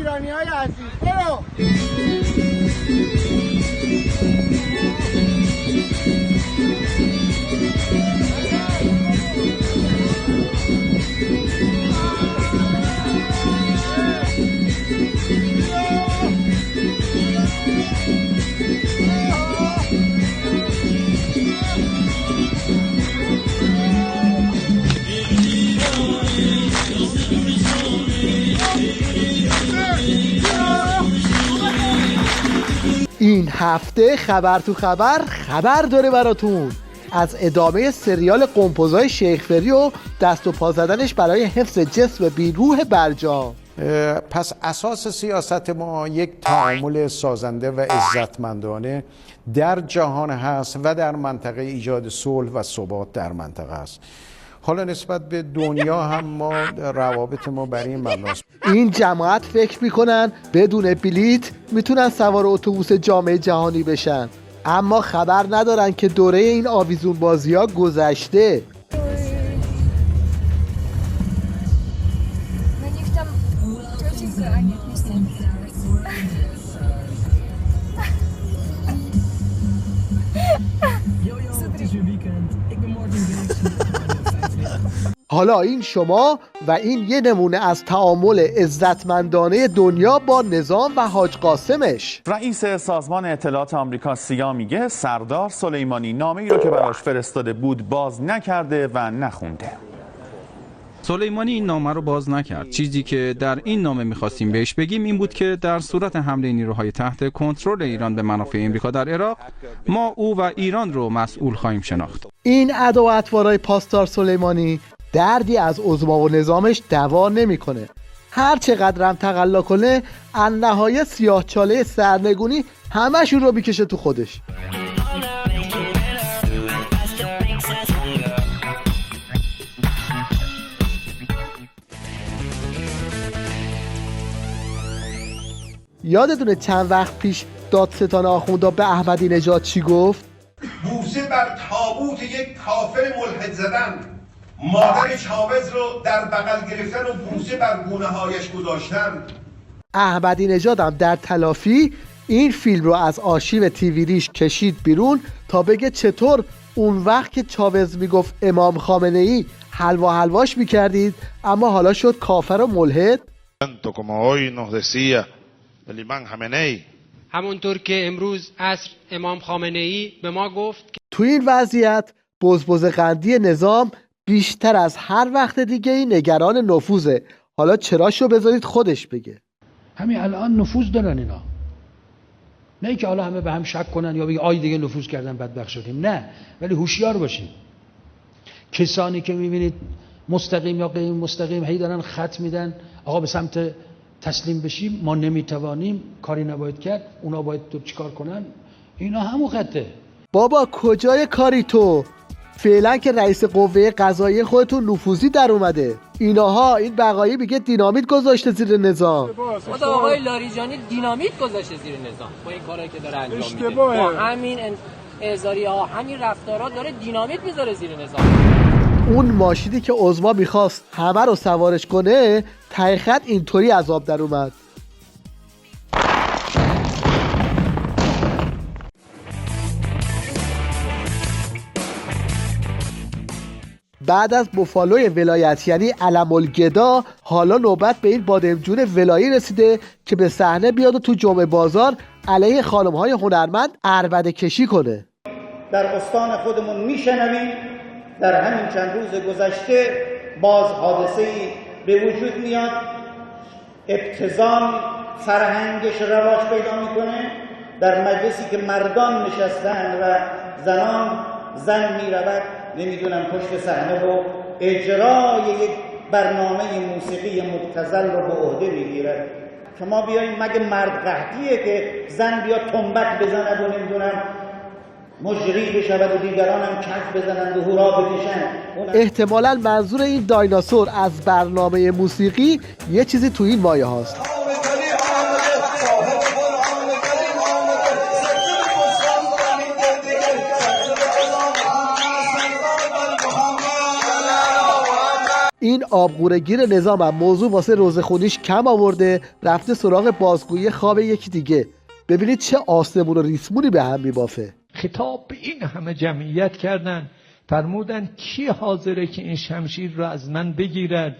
ایرانی‌های عزیز برو. این هفته خبر تو خبر داره براتون از ادامه سریال قمپوزای شیخ فری و دست و پا زدنش برای حفظ جسم بیروح برجام. پس اساس سیاست ما یک تعامل سازنده و عزتمندانه در جهان هست و در منطقه ایجاد صلح و ثبات در منطقه است. حالا نسبت به دنیا هم ما روابط ما برای این مبناست. این جماعت فکر میکنن بدون بلیت میتونن سوار اتوبوس جام جهانی بشن، اما خبر ندارن که دوره این آویزون بازی ها گذشته. حالا این شما و این یه نمونه از تعامل عزتمندانه دنیا با نظام و حاج قاسمش. رئیس سازمان اطلاعات آمریکا سیا میگه سردار سلیمانی نامه‌ای رو که براش فرستاده بود باز نکرده و نخونده. سلیمانی این نامه رو باز نکرد. چیزی که در این نامه می‌خواستیم بهش بگیم این بود که در صورت حمله نیروهای تحت کنترل ایران به منافع آمریکا در عراق، ما او و ایران رو مسئول خواهیم شناخت. این ادا و اطوارای پاسدار سلیمانی دردی از عظما و نظامش دوا نمیکنه. هر چقدر هم تقلا کنه النهایه سیاه چاله سرنگونی همشون رو میکشه تو خودش. یادتونه چند وقت پیش دادستان آخوندا به احمدی نژاد چی گفت؟ بوسه بر تابوت یک کافر ملحد زدن، مادر چاوز رو در بغل گرفتن و بوسه بر گونه هایش گذاشتن. احمدی نژاد هم در تلافی این فیلم رو از آرشیو تیوی ریش کشید بیرون تا بگه چطور اون وقت که چاوز میگفت امام خامنه ای حلواش میکردید، اما حالا شد کافر و ملحد. همونطور که امروز عصر امام خامنه ای به ما گفت که تو این وضعیت بزبز قندی نظام بیشتر از هر وقت دیگه ای نگران نفوذه. حالا چراشو بذارید خودش بگه. همین الان نفوذ دارن اینا، نه که حالا همه به هم شک کنن یا بگن آی دیگه نفوذ کردن بدبخت شدیم، نه، ولی هوشیار باشین. کسانی که میبینید مستقیم یا غیر مستقیم هی دارن خط میدن آقا به سمت تسلیم بشیم، ما نمیتوانیم، کاری نباید کرد، اونا باید تو چیکار کنن، اینا همون خطه. بابا کجای کاری تو؟ فعلا که رئیس قوه قضاییه خودتون نفوذی در اومده. ایناها این بقایی میگه دینامیت گذاشته زیر نظام. خود آقای لاریجانی دینامیت گذاشته زیر نظام با این کارهایی که داره انجام میده. با همین اعزاری ها، همین رفتارها داره دینامیت میذاره زیر نظام. اون ماشینی که عظما میخواست همه رو سوارش کنه ته خط اینطوری عذاب در اومد. بعد از بوفالوی ولایت یعنی علم الگدا، حالا نوبت به این بادمجون ولایی رسیده که به صحنه بیاد و تو جمعه بازار علیه خانم‌های هنرمند عربده کشی کنه. در استان خودمون میشنویم در همین چند روز گذشته باز حادثه‌ای به وجود میاد، ابتذال فرهنگش رواج پیدا میکنه. در مجلسی که مردان نشستن و زن میرود نمیدونم پشت صحنه و اجرای یک برنامه موسیقی مبتذل رو به عهده میگیرد. شما بیایید مگه مرد قحطیه که زن بیاد تنبک بزند و نمیدونم مجری بشود و دیگران هم کف بزنند و هورا بکشند. احتمالاً منظور این دایناسور از برنامه موسیقی یه چیزی تو این مایه هاست. این آبگورگیر نظام هم موضوع واسه روزخونیش کم آورده، رفته سراغ بازگویی خواب یکی دیگه. ببینید چه آسمون و ریسمونی به هم میبافه. خطاب به این همه جمعیت کردن، فرمودن کی حاضره که این شمشیر رو از من بگیرد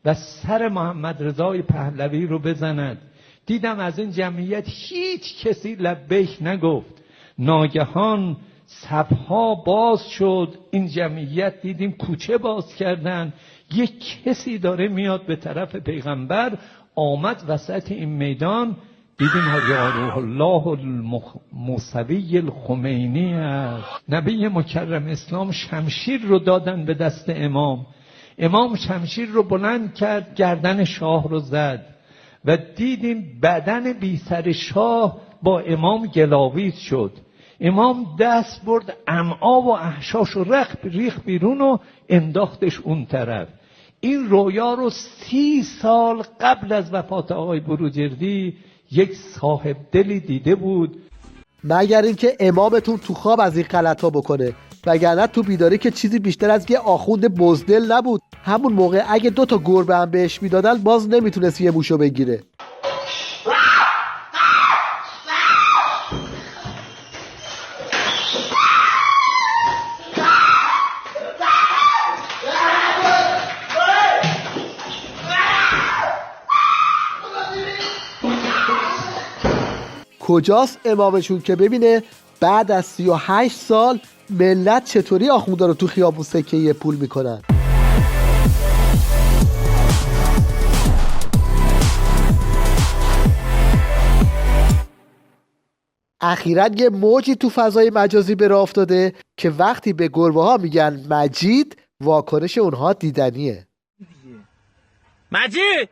و سر محمد رضای پهلوی رو بزند. دیدم از این جمعیت هیچ کسی لبیک نگفت. ناگهان صفها باز شد، این جمعیت دیدیم کوچه باز کردن، یک کسی داره میاد به طرف پیغمبر، آمد وسط این میدان، دیدیم روح الله الموسوی الخمینی است. نبی مکرم اسلام شمشیر رو دادن به دست امام. امام شمشیر رو بلند کرد، گردن شاه رو زد و دیدیم بدن بی سر شاه با امام گلاویز شد. امام دست برد، امعا و احشاش رو ریخ بیرون و انداختش اون طرف. این رویا رو 30 سال قبل از وفات آقای بروجردی یک صاحب دلی دیده بود. مگر اینکه امامتون تو خواب از این غلطا بکنه، وگرنه تو بیداری که چیزی بیشتر از یه آخوند بزدل نبود. همون موقع اگه 2 تا گربه هم بهش میدادن باز نمیتونست یه موشو بگیره. کجاست امامشون که ببینه بعد از 38 سال ملت چطوری آخوندا رو تو خیابون سکه پول میکنن. اخیراً یه موجی تو فضای مجازی به راه افتاده که وقتی به گربه ها میگن مجید، واکنش اونها دیدنیه. مجید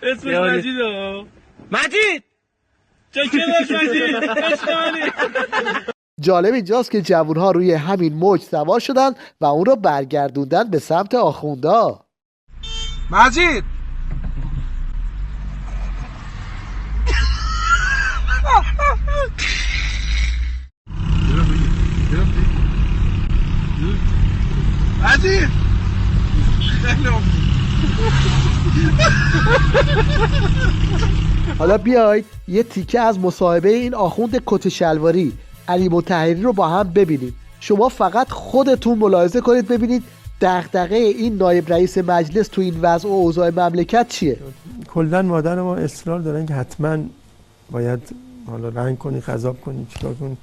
اسمش مجیده. مجید چکرش مجید. جالب اینجاست که جوانها روی همین موج سوار شدن و اون رو برگردوندن به سمت آخوندا. مجید مجید حالا بیایید یه تیکه از مصاحبه این آخوند کت شلواری علی مطهری رو با هم ببینیم. شما فقط خودتون ملاحظه کنید ببینید دغدغه این نایب رئیس مجلس تو این وضع و اوضاع مملکت چیه. کلا مادر ما اصرار دارن که حتما باید حالا رنگ کنی، خضاب کنی، چیکار کنی.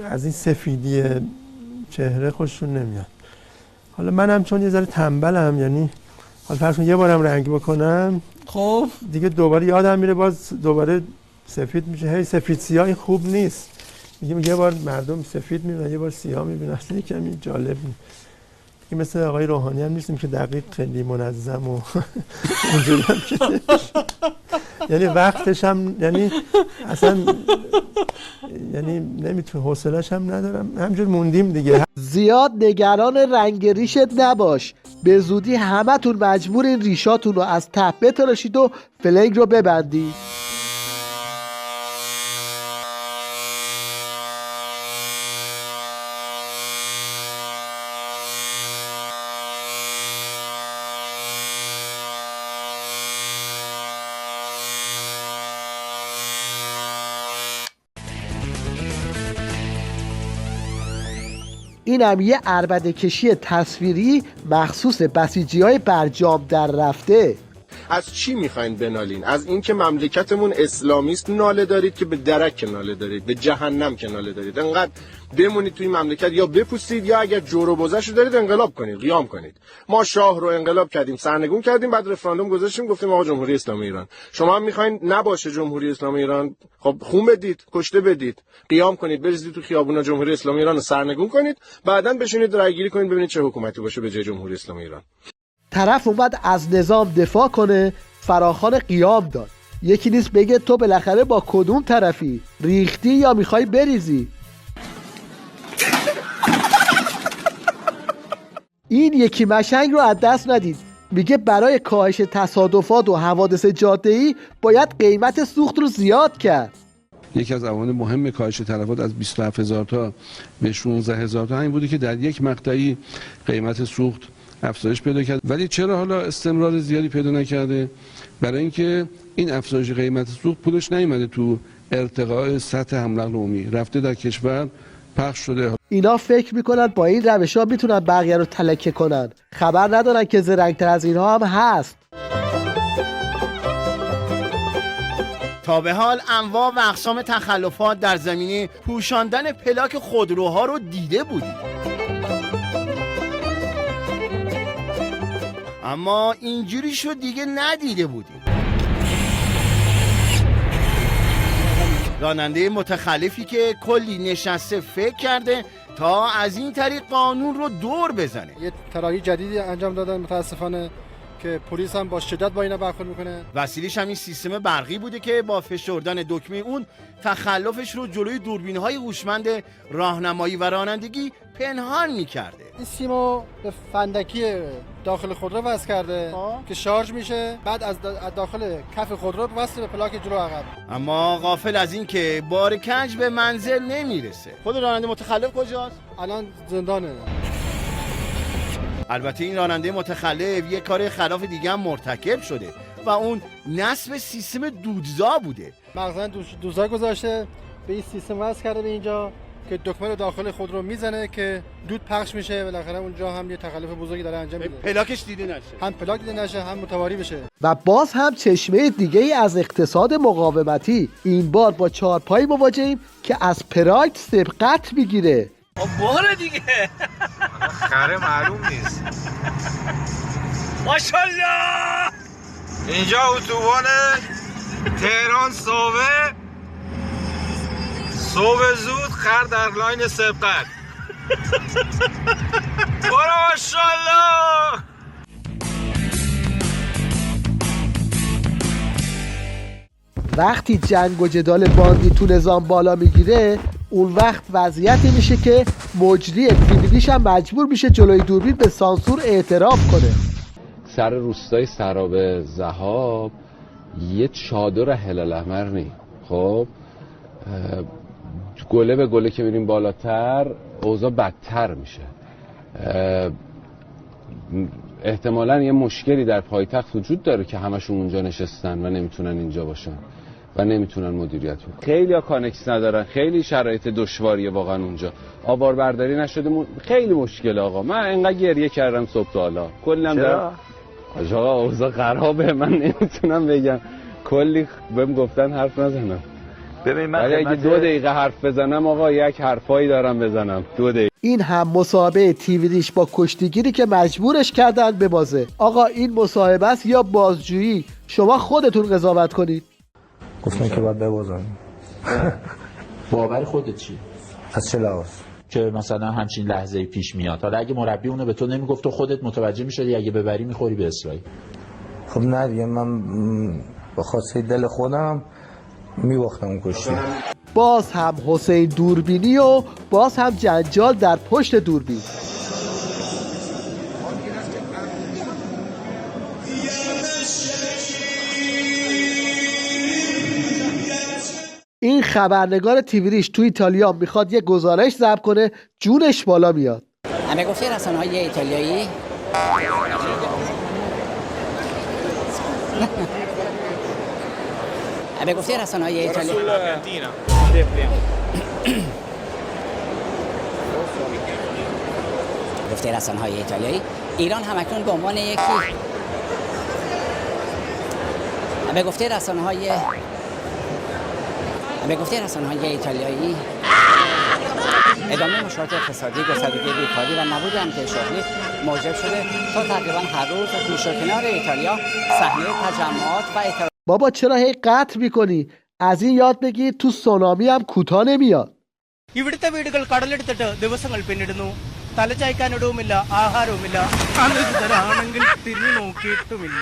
از این سفیدی چهره خوششون نمیاد. حالا منم چون یه ذره تنبلم، یعنی حالا فرض کن یه بارم رنگ بکنم خب دیگه دوباره یادم میره، باز دوباره سفید میشه. هی سفید سیاه این خوب نیست. میگم یه بار مردم سفید میبینن یه بار سیاه میبینن، اصلا کمی جالب نیست. دیگه مثل آقای روحانی هم نیستیم که دقیق خیلی منظم و اونجوری هم که یعنی وقتش هم یعنی اصلا یعنی نمیتونه، حوصله‌اش هم ندارم، همجور موندیم دیگه. زیاد نگران رنگ ریشت نباش، به زودی همتون مجبورین ریشاتون رو از ته بتراشید و فلنگ رو ببندید. اینم یه عربده کشی تصویری مخصوص بسیجی‌های برجام در رفته. از چی میخواین بنالین؟ از اینکه مملکتمون اسلامیست ناله دارید که به درک ناله دارید، به جهنم که ناله دارید. انقدر بمونید توی مملکت یا بپوسید یا اگر جور و بزش رو دارید انقلاب کنید، قیام کنید. ما شاه رو انقلاب کردیم، سرنگون کردیم، بعد رفراندوم گذاشتیم گفتیم آقا جمهوری اسلامی ایران. شما هم میخواین نباشه جمهوری اسلامی ایران؟ خب خون بدید، کشته بدید، قیام کنید، بریزید تو خیابونا جمهوری اسلامی ایران رو سرنگون کنید، بعداً بشینید رایگیری کنید ببینید چه حکومتی باشه به جای جمهوری اسلامی ایران. طرف اومد از نظام دفاع کنه، فراخوان قیام داد. یکی نیست بگه تو بالاخره با کدوم طرفی؟ ریختی یا میخوای بریزی؟ این یکی مشنگ رو از دست ندید. میگه برای کاهش تصادفات و حوادث جاده‌ای باید قیمت سوخت رو زیاد کرد. یکی از عوامل مهم کاهش تلفات از 27000 تا به 16000 تا همین بوده که در یک مقطعی قیمت سوخت افزایش پیدا کرد. ولی چرا حالا استمرار زیادی پیدا نکرده؟ برای اینکه این افزایش قیمت سوخت پولش نیومده تو ارتقاء سطح حمل و نقل عمومی، رفته در کشور پخش شده. اینا فکر میکنن با این روش‌ها میتونن بقیه رو تلکه کنن، خبر ندارن که زرنگ‌تر از اینها هم هست. تا به حال انواع و اقسام تخلفات در زمینه پوشاندن پلاک خودروها رو دیده بودیم، اما اینجوری شو دیگه ندیده بودیم. راننده متخلفی که کلی نشسته فکر کرده تا از این طریق قانون رو دور بزنه. یه طراحی جدیدی انجام دادن متاسفانه که پلیس هم با شدت با اینا برخورد میکنه. وسیله‌ش هم این سیستم برقی بوده که با فشردن دکمه اون تخلفش رو جلوی دوربین‌های هوشمند راهنمایی و رانندگی پنهان میکرده. این سیمو به فندکی داخل خودرو وصل کرده که شارژ میشه، بعد از داخل کف خودرو وصل به پلاک جلو عقب. اما غافل از این که بار کج به منزل نمیرسه. خود راننده متخلف کجاست؟ الان زندانه. البته این راننده متخلف یک کار خلاف دیگه هم مرتکب شده و اون نصب سیستم دودزا بوده. مخزن دودزا گذاشته، به این سیستم وصل کرده به اینجا که دکمه رو داخل خودرو میزنه که دود پخش میشه. بالاخره اونجا هم یه تخلف بزرگی داره انجام میده. پلاکش دیده نشه، هم پلاک دیده نشه، هم متواری بشه. و باز هم چشمه دیگه ای از اقتصاد مقاومتی، این بار با چهارپایی مواجهیم که از پراید سبقت میگیره. باره دیگه خره معلوم نیست. ماشاءالله اینجا اتوبان تهران صبح زود خر در لاین سبقت. برو ماشاءالله. وقتی جنگ و جدال باندی تو نظام بالا میگیره، اون وقت وضعیتی میشه که مجری تیویدیش هم مجبور میشه جلوی دوربین به سانسور اعتراف کنه. سر روستای سراب ذهاب یه چادر هلال احمر نی، خب گله به گله که میریم بالاتر اوضاع بدتر میشه. احتمالاً یه مشکلی در پایتخت وجود داره که همشون اونجا نشستن و نمیتونن اینجا باشن و نمیتونن مدیریت کنن. خیلی ها کانکس ندارن، خیلی شرایط دشواریه واقعا اونجا. آبار برداری نشده، خیلی مشکل. آقا من انقدر گریه کردم صبح تا حالا، کلم دارم آقا اوضاع خرابه، من نمیتونم بگم، کلی بهم گفتن حرف نزنم. ببین من ولی اگه 2 دقیقه حرف بزنم آقا، یک حرفایی دارم بزنم. 2 دقیقه. این هم مصاحبه تیویدیش با کشتیگیری که مجبورش کردن ببازه. آقا این مصاحبه است یا بازجویی؟ شما خودتون قضاوت کنید. گفتن که باید ببازن. باور خودت چی؟ از چه لحاظ؟ که مثلا همچین لحظه‌ای پیش میاد. حالا اگه مربی اونو به تو نمیگفت، تو خودت متوجه میشدی اگه ببری میخوری به اسرائیل. خب نه دیگه، من به خواسته دل خودم میباختم اون کشتی. باز هم حسین دوربینی و باز هم جنجال در پشت دوربین. این خبرنگار تیویدیش تو ایتالیا میخواد یه گزارش ضبط کنه، جونش بالا میاد. همه گفتی رسانه‌های ایتالیایی همه گفتی رسانه‌های ایتالیایی گفتی رسانه‌های ایتالیایی ایران همکنون به عنوان یکی همه گفتی رسانه‌های ایتالیایی ادامه مشکلات اقتصادی، گستردگی بیکاری و نبود امنیت شغلی موجب شده تا تقریبا هر روز گوشه و کنار ایتالیا صحنه تجمعات و اعتراضات. بابا چرا هی قطع میکنی؟ از این یاد بگیر تو سونامی هم کوتاه نمیاد. ഇവിടുത്തെ വീടുകൾ കടലെടുത്തിട്ട് ദിവസങ്ങൾ പിന്നിടുന്നു. തലചായ്ക്കാനിടവുമില്ല, ആഹാരവുമില്ല. അനധികൃതരാണെങ്കിൽ തിരിഞ്ഞു നോക്കിയിട്ടുമില്ല.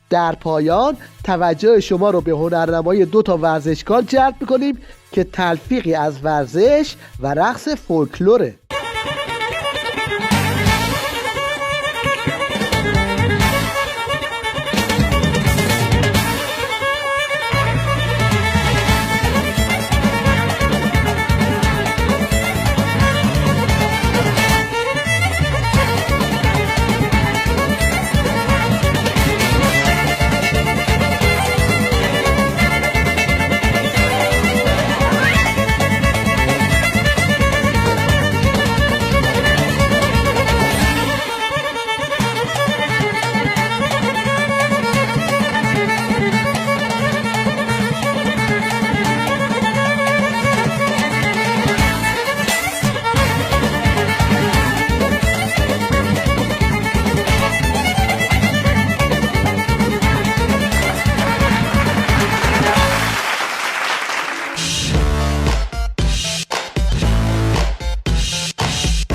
در پایان توجه شما رو به هنرنمای 2 ورزشکار جلب میکنیم که تلفیقی از ورزش و رقص فولکلوره.